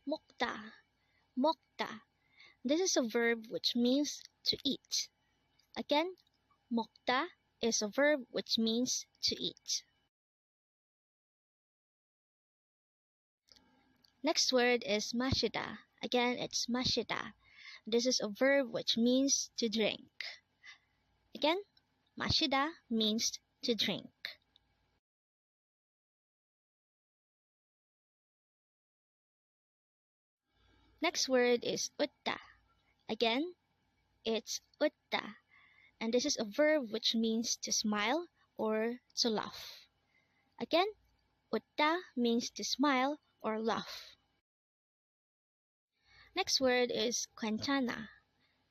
Mokta. Mokta. This is a verb which means to eat. Again, mokta is a verb which means to eat. Next word is mashida. Again, it's mashida. This is a verb which means to drink. Again, mashida means to drink. Next word is utta. Again, it's utta. And this is a verb which means to smile or to laugh. Again, utta means to smile or laugh. Next word is quenchana.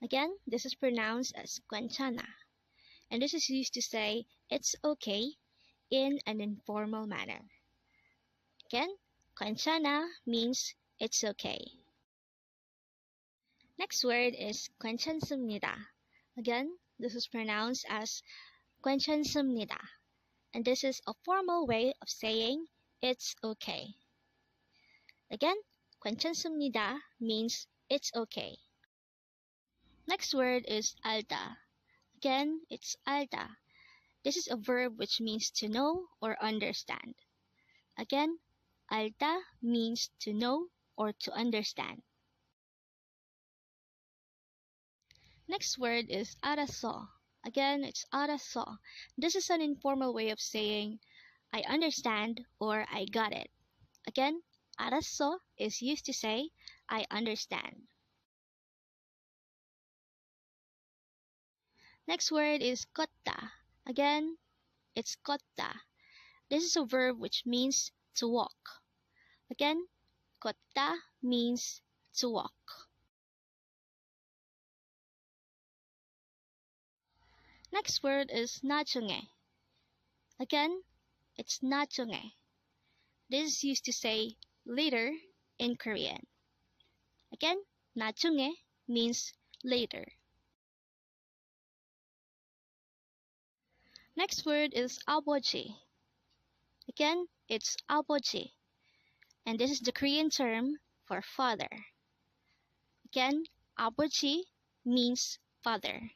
Again, this is pronounced as quenchana. And this is used to say it's okay in an informal manner. Again, quenchana means it's okay. Next word is 괜찮습니다. Again, this is pronounced as 괜찮습니다. And this is a formal way of saying it's okay. Again, 괜찮습니다 means it's okay. Next word is 알다. Again, it's 알다. This is a verb which means to know or understand. Again, 알다 means to know or to understand. Next word is 알았어. Again, it's 알았어. This is an informal way of saying I understand or I got it. Again, 알았어 is used to say I understand. Next word is 걷다. Again, it's 걷다. This is a verb which means to walk. Again, 걷다 means to walk. Next word is 나중에. Again, it's 나중에. This is used to say later in Korean. Again, 나중에 means later. Next word is 아버지. Again, it's 아버지. And this is the Korean term for father. Again, 아버지 means father.